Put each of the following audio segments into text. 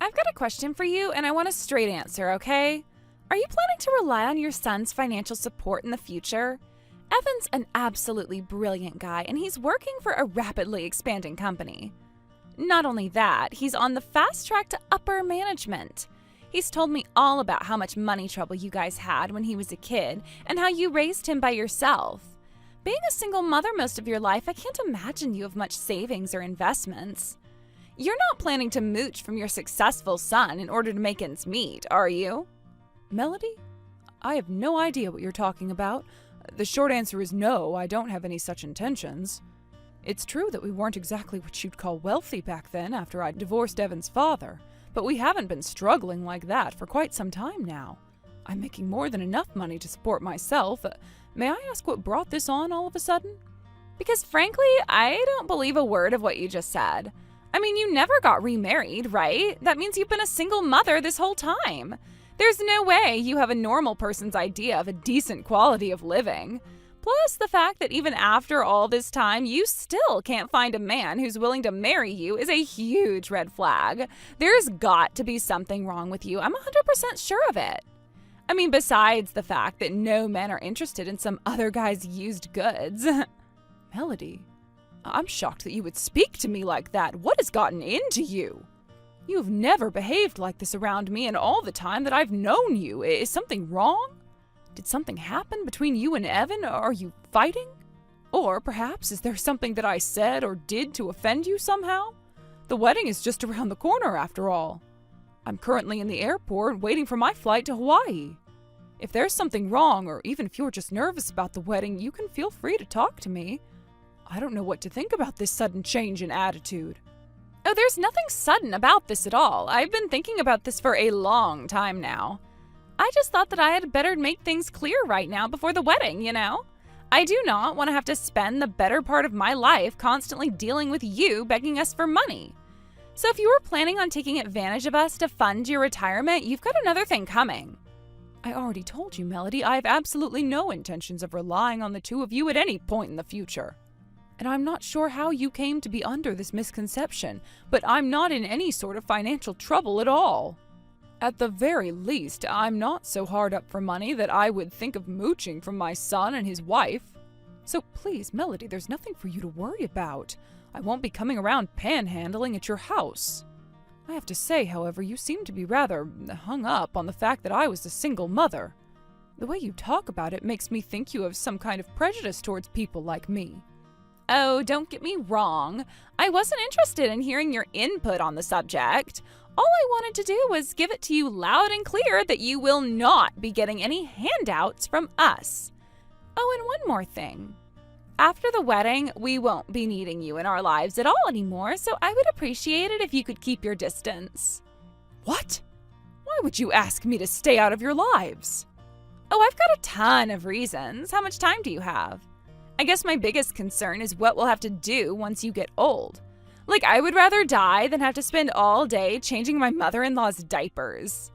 I've got a question for you, and I want a straight answer, okay? Are you planning to rely on your son's financial support in the future? Evan's an absolutely brilliant guy, and he's working for a rapidly expanding company. Not only that, he's on the fast track to upper management. He's told me all about how much money trouble you guys had when he was a kid and how you raised him by yourself. Being a single mother most of your life, I can't imagine you have much savings or investments. You're not planning to mooch from your successful son in order to make ends meet, are you? Melody? I have no idea what you're talking about. The short answer is no, I don't have any such intentions. It's true that we weren't exactly what you'd call wealthy back then after I divorced Evan's father, but we haven't been struggling like that for quite some time now. I'm making more than enough money to support myself. May I ask what brought this on all of a sudden? Because frankly, I don't believe a word of what you just said. I mean, you never got remarried, right? That means you've been a single mother this whole time. There's no way you have a normal person's idea of a decent quality of living. Plus, the fact that even after all this time, you still can't find a man who's willing to marry you is a huge red flag. There's got to be something wrong with you. I'm 100% sure of it. I mean, besides the fact that no men are interested in some other guy's used goods. Melody, I'm shocked that you would speak to me like that. What has gotten into you? You've never behaved like this around me in all the time that I've known you. Is something wrong? Did something happen between you and Evan? Are you fighting? Or perhaps is there something that I said or did to offend you somehow? The wedding is just around the corner after all. I'm currently in the airport waiting for my flight to Hawaii. If there's something wrong, or even if you're just nervous about the wedding, you can feel free to talk to me. I don't know what to think about this sudden change in attitude. Oh, there's nothing sudden about this at all. I've been thinking about this for a long time now. I just thought that I had better make things clear right now before the wedding, you know? I do not want to have to spend the better part of my life constantly dealing with you begging us for money. So if you were planning on taking advantage of us to fund your retirement, you've got another thing coming. I already told you, Melody, I have absolutely no intentions of relying on the two of you at any point in the future. And I'm not sure how you came to be under this misconception, but I'm not in any sort of financial trouble at all. At the very least, I'm not so hard up for money that I would think of mooching from my son and his wife. So please, Melody, there's nothing for you to worry about. I won't be coming around panhandling at your house. I have to say, however, you seem to be rather hung up on the fact that I was a single mother. The way you talk about it makes me think you have some kind of prejudice towards people like me. Oh, don't get me wrong. I wasn't interested in hearing your input on the subject. All I wanted to do was give it to you loud and clear that you will not be getting any handouts from us. Oh, and one more thing. After the wedding, we won't be needing you in our lives at all anymore, so I would appreciate it if you could keep your distance. What? Why would you ask me to stay out of your lives? Oh, I've got a ton of reasons. How much time do you have? I guess my biggest concern is what we'll have to do once you get old. Like, I would rather die than have to spend all day changing my mother-in-law's diapers.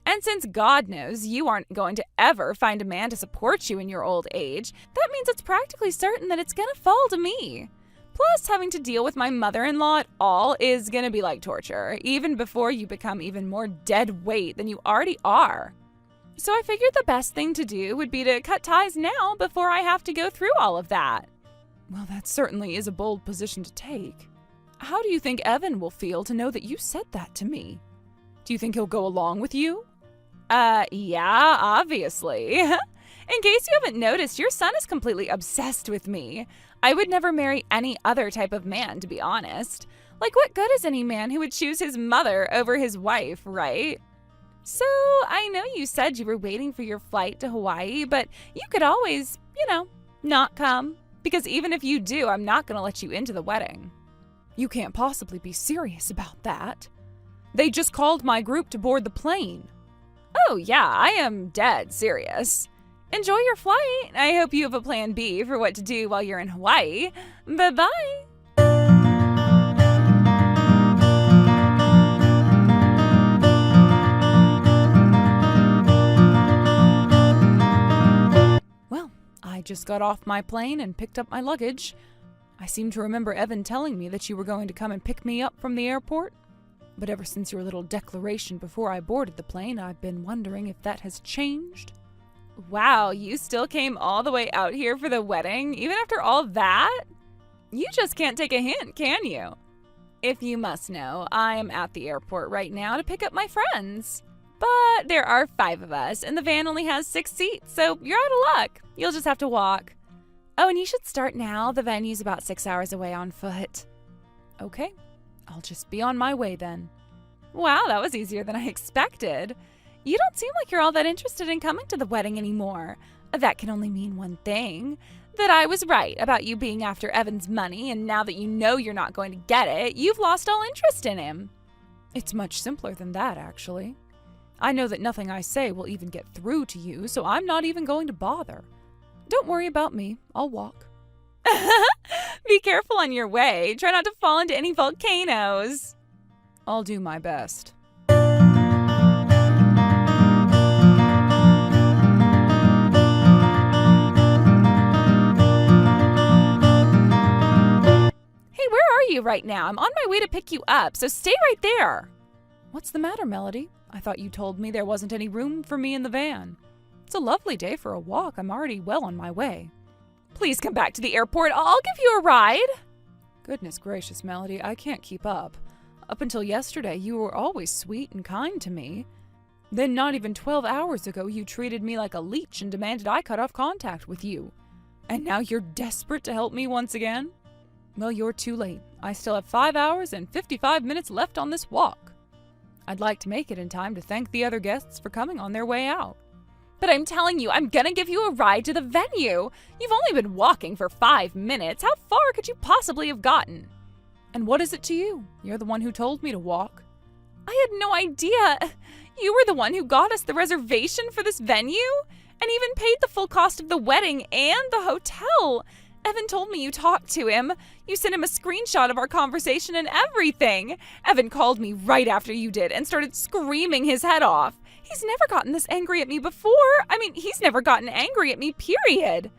And since God knows you aren't going to ever find a man to support you in your old age, that means it's practically certain that it's gonna fall to me. Plus, having to deal with my mother-in-law at all is gonna be like torture, even before you become even more dead weight than you already are. So I figured the best thing to do would be to cut ties now before I have to go through all of that. Well, that certainly is a bold position to take. How do you think Evan will feel to know that you said that to me? Do you think he'll go along with you? Yeah, obviously. In case you haven't noticed, your son is completely obsessed with me. I would never marry any other type of man, to be honest. Like, what good is any man who would choose his mother over his wife, right? So, I know you said you were waiting for your flight to Hawaii, but you could always, not come. Because even if you do, I'm not going to let you into the wedding. You can't possibly be serious about that. They just called my group to board the plane. Oh yeah, I am dead serious. Enjoy your flight. I hope you have a plan B for what to do while you're in Hawaii. Bye-bye. Well, I just got off my plane and picked up my luggage. I seem to remember Evan telling me that you were going to come and pick me up from the airport. But ever since your little declaration before I boarded the plane, I've been wondering if that has changed. Wow, you still came all the way out here for the wedding, even after all that? You just can't take a hint, can you? If you must know, I am at the airport right now to pick up my friends. But there are 5 of us, and the van only has 6 seats, so you're out of luck. You'll just have to walk. Oh, and you should start now. The venue's about 6 hours away on foot. Okay, I'll just be on my way then. Wow, that was easier than I expected. You don't seem like you're all that interested in coming to the wedding anymore. That can only mean one thing. That I was right about you being after Evan's money, and now that you know you're not going to get it, you've lost all interest in him. It's much simpler than that, actually. I know that nothing I say will even get through to you, so I'm not even going to bother. Don't worry about me. I'll walk. Be careful on your way. Try not to fall into any volcanoes. I'll do my best. Hey, where are you right now? I'm on my way to pick you up, so stay right there. What's the matter, Melody? I thought you told me there wasn't any room for me in the van. It's a lovely day for a walk. I'm already well on my way. Please come back to the airport. I'll give you a ride. Goodness gracious, Melody, I can't keep up. Up until yesterday, you were always sweet and kind to me. Then not even 12 hours ago, you treated me like a leech and demanded I cut off contact with you. And now you're desperate to help me once again? Well, you're too late. I still have 5 hours and 55 minutes left on this walk. I'd like to make it in time to thank the other guests for coming on their way out. But I'm telling you, I'm gonna give you a ride to the venue. You've only been walking for 5 minutes. How far could you possibly have gotten? And what is it to you? You're the one who told me to walk. I had no idea. You were the one who got us the reservation for this venue and even paid the full cost of the wedding and the hotel. Evan told me you talked to him. You sent him a screenshot of our conversation and everything. Evan called me right after you did and started screaming his head off. He's never gotten this angry at me before. I mean, he's never gotten angry at me, period.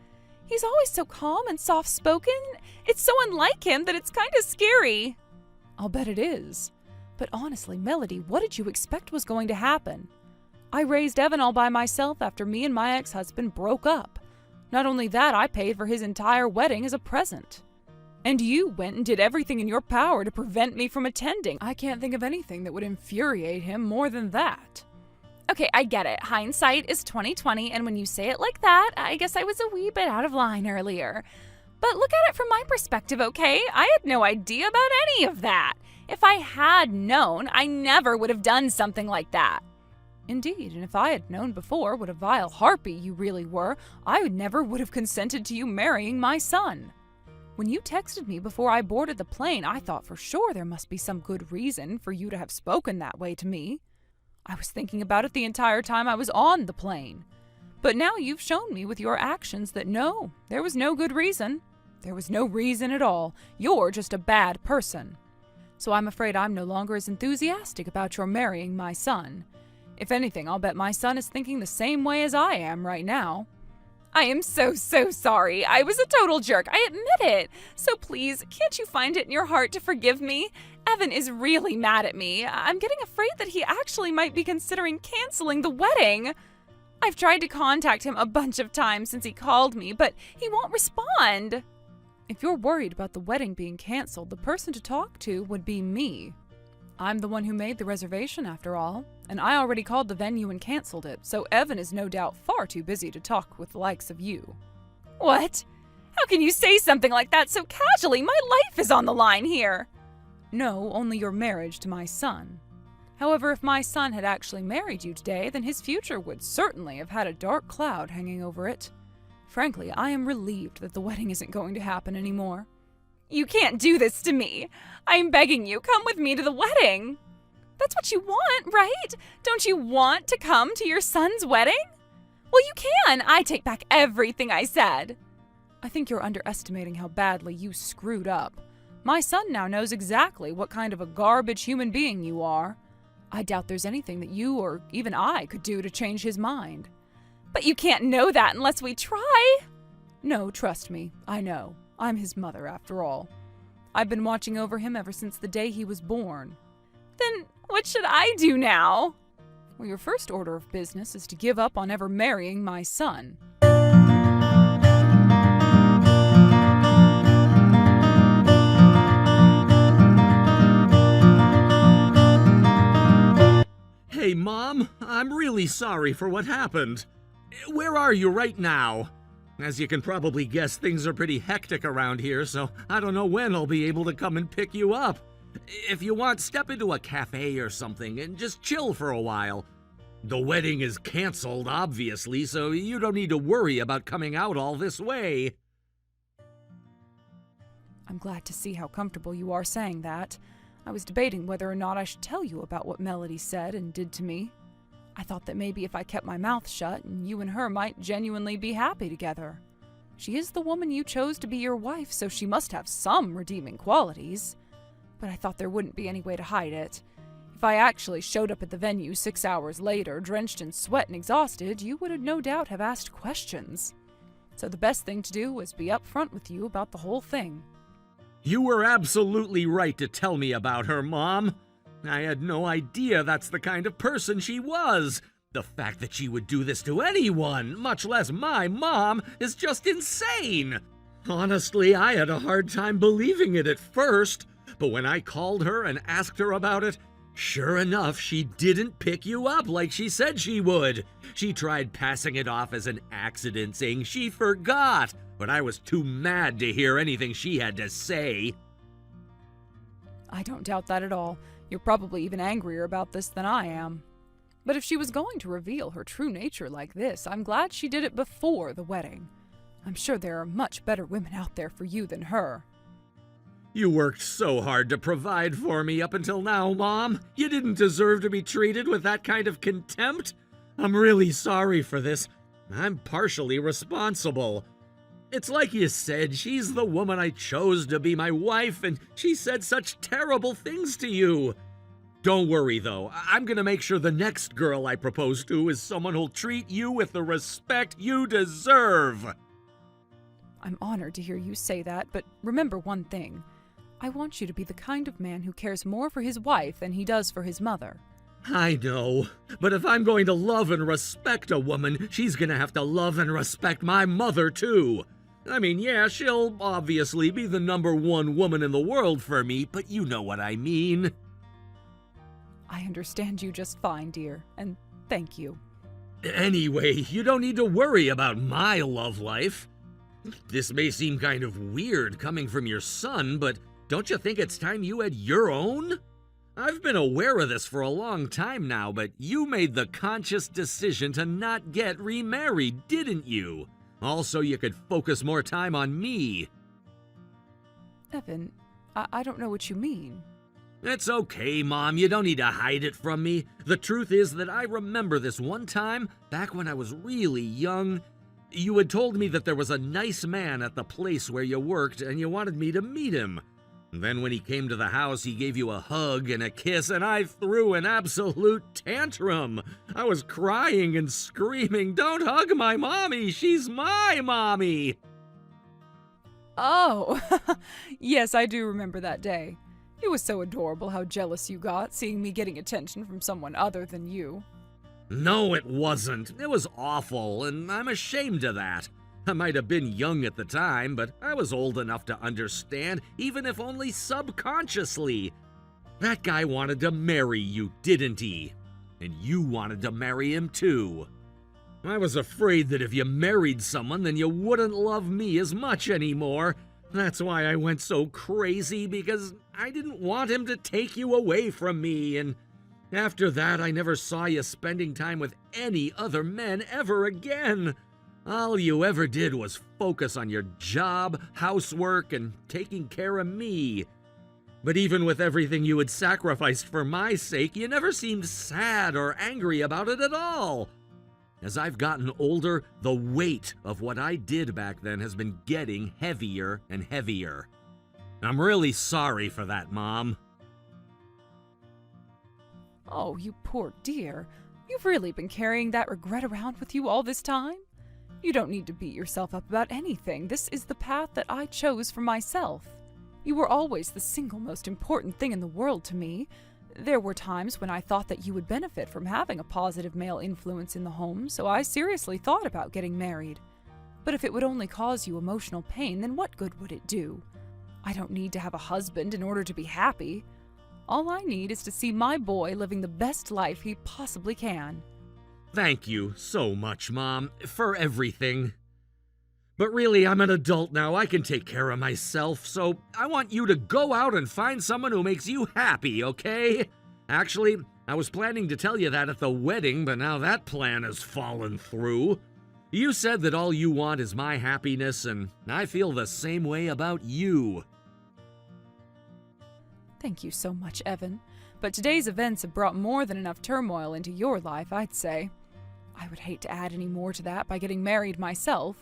He's always so calm and soft-spoken. It's so unlike him that it's kind of scary. I'll bet it is. But honestly, Melody, what did you expect was going to happen? I raised Evan all by myself after me and my ex-husband broke up. Not only that, I paid for his entire wedding as a present. And you went and did everything in your power to prevent me from attending. I can't think of anything that would infuriate him more than that. Okay, I get it. Hindsight is 20/20, and when you say it like that, I guess I was a wee bit out of line earlier. But look at it from my perspective, okay? I had no idea about any of that. If I had known, I never would have done something like that. Indeed, and if I had known before what a vile harpy you really were, I never would have consented to you marrying my son. When you texted me before I boarded the plane, I thought for sure there must be some good reason for you to have spoken that way to me. I was thinking about it the entire time I was on the plane. But now you've shown me with your actions that no, there was no good reason. There was no reason at all. You're just a bad person. So I'm afraid I'm no longer as enthusiastic about your marrying my son. If anything, I'll bet my son is thinking the same way as I am right now. I am so sorry. I was a total jerk. I admit it. So please, can't you find it in your heart to forgive me? Evan is really mad at me. I'm getting afraid that he actually might be considering canceling the wedding. I've tried to contact him a bunch of times since he called me, but he won't respond. If you're worried about the wedding being canceled, the person to talk to would be me. I'm the one who made the reservation, after all, and I already called the venue and canceled it, so Evan is no doubt far too busy to talk with the likes of you. What? How can you say something like that so casually? My life is on the line here. No, only your marriage to my son. However, if my son had actually married you today, then his future would certainly have had a dark cloud hanging over it. Frankly, I am relieved that the wedding isn't going to happen anymore. You can't do this to me. I'm begging you, come with me to the wedding. That's what you want, right? Don't you want to come to your son's wedding? Well, you can. I take back everything I said. I think you're underestimating how badly you screwed up. My son now knows exactly what kind of a garbage human being you are. I doubt there's anything that you or even I could do to change his mind. But you can't know that unless we try. No, trust me, I know. I'm his mother, after all. I've been watching over him ever since the day he was born. Then What should I do now? Well, your first order of business is to give up on ever marrying my son. Hey, Mom, I'm really sorry for what happened. Where are you right now? As you can probably guess, things are pretty hectic around here, so I don't know when I'll be able to come and pick you up. If you want, step into a cafe or something and just chill for a while. The wedding is canceled, obviously, so you don't need to worry about coming out all this way. I'm glad to see how comfortable you are saying that. I was debating whether or not I should tell you about what Melody said and did to me. I thought that maybe if I kept my mouth shut, you and her might genuinely be happy together. She is the woman you chose to be your wife, so she must have some redeeming qualities. But I thought there wouldn't be any way to hide it. If I actually showed up at the venue 6 hours later, drenched in sweat and exhausted, you would no doubt have asked questions. So the best thing to do was be upfront with you about the whole thing. You were absolutely right to tell me about her, Mom. I had no idea that's the kind of person she was. The fact that she would do this to anyone, much less my mom, is just insane. Honestly, I had a hard time believing it at first, but when I called her and asked her about it, sure enough, she didn't pick you up like she said she would. She tried passing it off as an accident, saying she forgot, but I was too mad to hear anything she had to say. I don't doubt that at all. You're probably even angrier about this than I am. But if she was going to reveal her true nature like this, I'm glad she did it before the wedding. I'm sure there are much better women out there for you than her. You worked so hard to provide for me up until now, Mom. You didn't deserve to be treated with that kind of contempt. I'm really sorry for this. I'm partially responsible. It's like you said, she's the woman I chose to be my wife, and she said such terrible things to you. Don't worry, though. I'm gonna make sure the next girl I propose to is someone who'll treat you with the respect you deserve. I'm honored to hear you say that, but remember one thing. I want you to be the kind of man who cares more for his wife than he does for his mother. I know, but if I'm going to love and respect a woman, she's gonna have to love and respect my mother, too. I mean, yeah, she'll obviously be the #1 woman in the world for me, but you know what I mean. I understand you just fine, dear, and thank you. Anyway, you don't need to worry about my love life. This may seem kind of weird coming from your son, but don't you think it's time you had your own? I've been aware of this for a long time now, but you made the conscious decision to not get remarried, didn't you? Also, you could focus more time on me. Evan, I don't know what you mean. It's okay, Mom. You don't need to hide it from me. The truth is that I remember this one time, back when I was really young. You had told me that there was a nice man at the place where you worked, and you wanted me to meet him. Then when he came to the house, he gave you a hug and a kiss, and I threw an absolute tantrum. I was crying and screaming, "Don't hug my mommy! She's my mommy!" Oh, yes, I do remember that day. It was so adorable how jealous you got, seeing me getting attention from someone other than you. No, it wasn't. It was awful, and I'm ashamed of that. I might have been young at the time, but I was old enough to understand, even if only subconsciously. That guy wanted to marry you, didn't he? And you wanted to marry him too. I was afraid that if you married someone, then you wouldn't love me as much anymore. That's why I went so crazy, because I didn't want him to take you away from me, and after that I never saw you spending time with any other men ever again. All you ever did was focus on your job, housework, and taking care of me. But even with everything you had sacrificed for my sake, you never seemed sad or angry about it at all. As I've gotten older, the weight of what I did back then has been getting heavier and heavier. I'm really sorry for that, Mom. Oh, you poor dear. You've really been carrying that regret around with you all this time? You don't need to beat yourself up about anything. This is the path that I chose for myself. You were always the single most important thing in the world to me. There were times when I thought that you would benefit from having a positive male influence in the home, so I seriously thought about getting married. But if it would only cause you emotional pain, then what good would it do? I don't need to have a husband in order to be happy. All I need is to see my boy living the best life he possibly can. Thank you so much, Mom, for everything. But really, I'm an adult now. I can take care of myself, so I want you to go out and find someone who makes you happy, okay? Actually, I was planning to tell you that at the wedding, but now that plan has fallen through. You said that all you want is my happiness, and I feel the same way about you. Thank you so much, Evan. But today's events have brought more than enough turmoil into your life, I'd say. I would hate to add any more to that by getting married myself.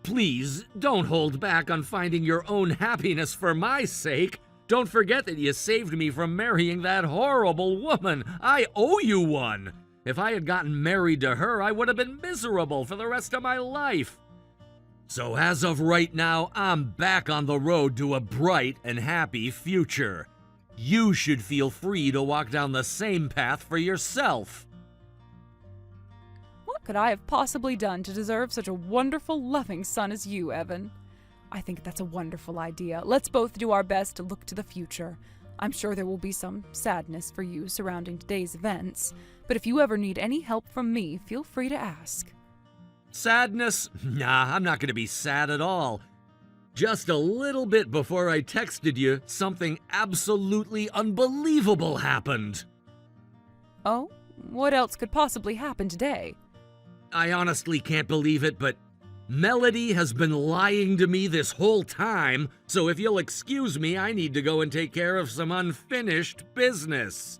Please, don't hold back on finding your own happiness for my sake. Don't forget that you saved me from marrying that horrible woman. I owe you one. If I had gotten married to her, I would have been miserable for the rest of my life. So as of right now, I'm back on the road to a bright and happy future. You should feel free to walk down the same path for yourself. What could I have possibly done to deserve such a wonderful, loving son as you, Evan? I think that's a wonderful idea. Let's both do our best to look to the future. I'm sure there will be some sadness for you surrounding today's events, but if you ever need any help from me, feel free to ask. Sadness? Nah, I'm not going to be sad at all. Just a little bit before I texted you, something absolutely unbelievable happened. Oh? What else could possibly happen today? I honestly can't believe it, but Melody has been lying to me this whole time, so if you'll excuse me, I need to go and take care of some unfinished business.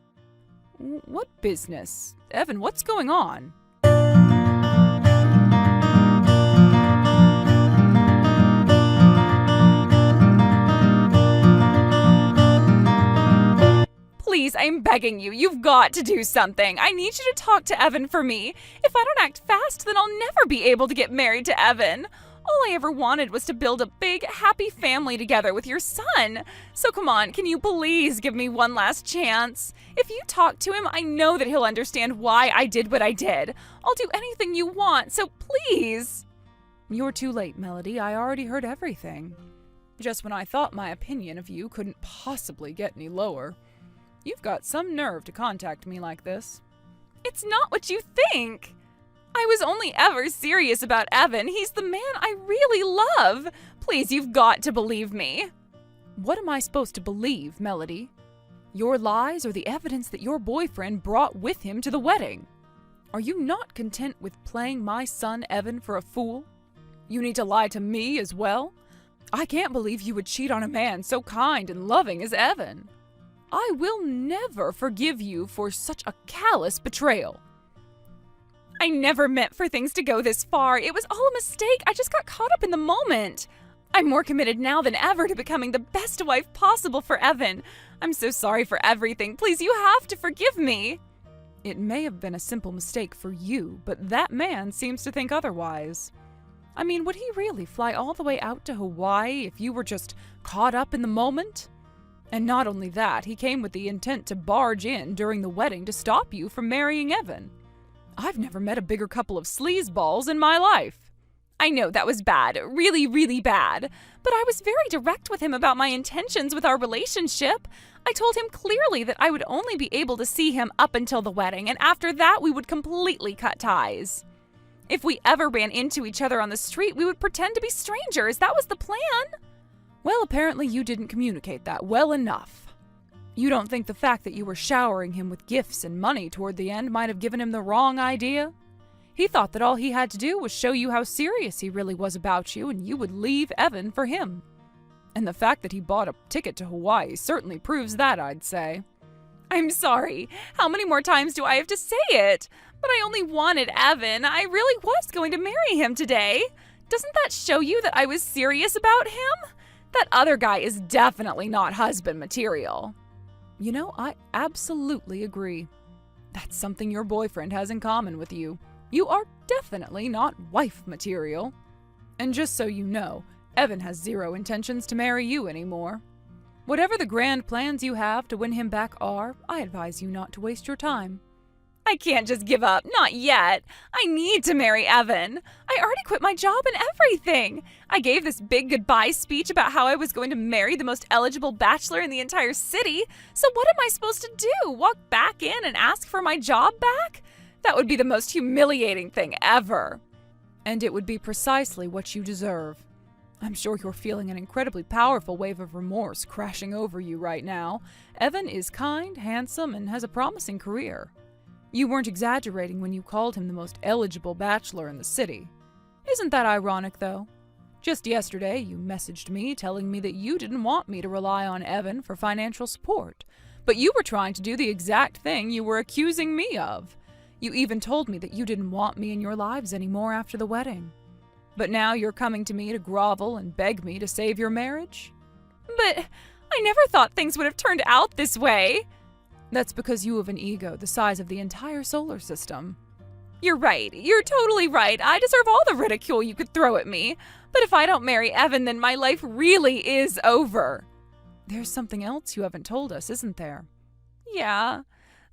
What business? Evan, what's going on? Please, I'm begging you. You've got to do something. I need you to talk to Evan for me. If I don't act fast, then I'll never be able to get married to Evan. All I ever wanted was to build a big, happy family together with your son. So come on, can you please give me one last chance? If you talk to him, I know that he'll understand why I did what I did. I'll do anything you want, so please. You're too late, Melody. I already heard everything. Just when I thought my opinion of you couldn't possibly get any lower. You've got some nerve to contact me like this. It's not what you think. I was only ever serious about Evan. He's the man I really love. Please, you've got to believe me. What am I supposed to believe, Melody? Your lies or the evidence that your boyfriend brought with him to the wedding? Are you not content with playing my son Evan for a fool? You need to lie to me as well? I can't believe you would cheat on a man so kind and loving as Evan. I will never forgive you for such a callous betrayal. I never meant for things to go this far. It was all a mistake. I just got caught up in the moment. I'm more committed now than ever to becoming the best wife possible for Evan. I'm so sorry for everything. Please, you have to forgive me. It may have been a simple mistake for you, but that man seems to think otherwise. I mean, would he really fly all the way out to Hawaii if you were just caught up in the moment? And not only that, he came with the intent to barge in during the wedding to stop you from marrying Evan. I've never met a bigger couple of sleazeballs in my life. I know that was bad, really, really bad. But I was very direct with him about my intentions with our relationship. I told him clearly that I would only be able to see him up until the wedding, and after that we would completely cut ties. If we ever ran into each other on the street, we would pretend to be strangers. That was the plan. Well, apparently you didn't communicate that well enough. You don't think the fact that you were showering him with gifts and money toward the end might have given him the wrong idea? He thought that all he had to do was show you how serious he really was about you, and you would leave Evan for him. And the fact that he bought a ticket to Hawaii certainly proves that, I'd say. I'm sorry. How many more times do I have to say it? But I only wanted Evan. I really was going to marry him today. Doesn't that show you that I was serious about him? That other guy is definitely not husband material. You know, I absolutely agree. That's something your boyfriend has in common with you. You are definitely not wife material. And just so you know, Evan has zero intentions to marry you anymore. Whatever the grand plans you have to win him back are, I advise you not to waste your time. I can't just give up, not yet. I need to marry Evan. I already quit my job and everything. I gave this big goodbye speech about how I was going to marry the most eligible bachelor in the entire city. So what am I supposed to do? Walk back in and ask for my job back? That would be the most humiliating thing ever. And it would be precisely what you deserve. I'm sure you're feeling an incredibly powerful wave of remorse crashing over you right now. Evan is kind, handsome, and has a promising career. You weren't exaggerating when you called him the most eligible bachelor in the city. Isn't that ironic, though? Just yesterday, you messaged me telling me that you didn't want me to rely on Evan for financial support, but you were trying to do the exact thing you were accusing me of. You even told me that you didn't want me in your lives anymore after the wedding. But now you're coming to me to grovel and beg me to save your marriage? But I never thought things would have turned out this way. That's because you have an ego the size of the entire solar system. You're right. You're totally right. I deserve all the ridicule you could throw at me. But if I don't marry Evan, then my life really is over. There's something else you haven't told us, isn't there? Yeah.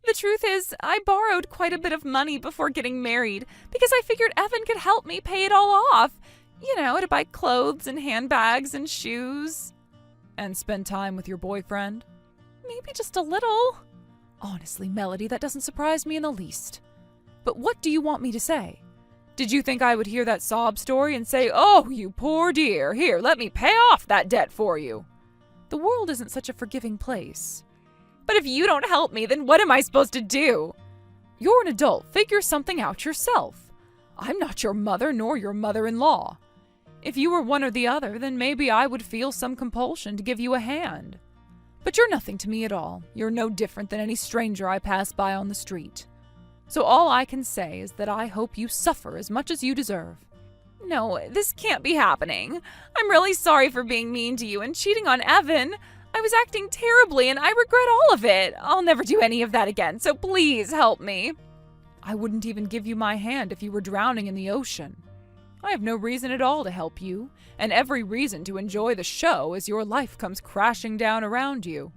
The truth is, I borrowed quite a bit of money before getting married because I figured Evan could help me pay it all off. You know, to buy clothes and handbags and shoes. And spend time with your boyfriend? Maybe just a little. Honestly, Melody, that doesn't surprise me in the least. But what do you want me to say? Did you think I would hear that sob story and say, "Oh, you poor dear, here, let me pay off that debt for you"? The world isn't such a forgiving place. But if you don't help me, then what am I supposed to do? You're an adult. Figure something out yourself. I'm not your mother nor your mother-in-law. If you were one or the other, then maybe I would feel some compulsion to give you a hand. But you're nothing to me at all. You're no different than any stranger I pass by on the street. So all I can say is that I hope you suffer as much as you deserve. No, this can't be happening. I'm really sorry for being mean to you and cheating on Evan. I was acting terribly and I regret all of it. I'll never do any of that again, so please help me. I wouldn't even give you my hand if you were drowning in the ocean. I have no reason at all to help you, and every reason to enjoy the show as your life comes crashing down around you.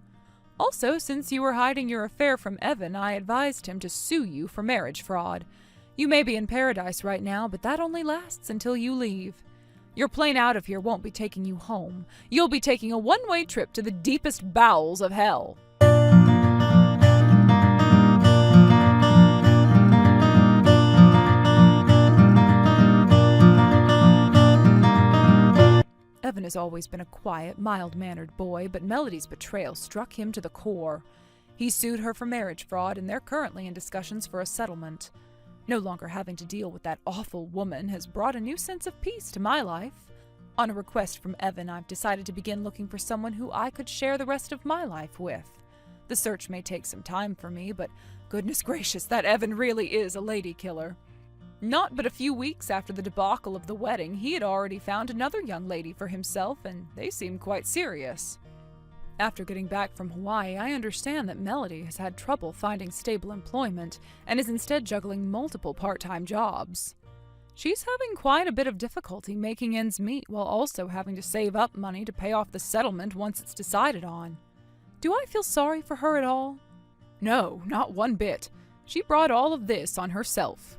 Also, since you were hiding your affair from Evan, I advised him to sue you for marriage fraud. You may be in paradise right now, but that only lasts until you leave. Your plane out of here won't be taking you home. You'll be taking a one-way trip to the deepest bowels of hell. Evan has always been a quiet, mild-mannered boy, but Melody's betrayal struck him to the core. He sued her for marriage fraud, and they're currently in discussions for a settlement. No longer having to deal with that awful woman has brought a new sense of peace to my life. On a request from Evan, I've decided to begin looking for someone who I could share the rest of my life with. The search may take some time for me, but goodness gracious, that Evan really is a lady killer. Not but a few weeks after the debacle of the wedding, he had already found another young lady for himself, and they seemed quite serious. After getting back from Hawaii, I understand that Melody has had trouble finding stable employment and is instead juggling multiple part-time jobs. She's having quite a bit of difficulty making ends meet while also having to save up money to pay off the settlement once it's decided on. Do I feel sorry for her at all? No, not one bit. She brought all of this on herself.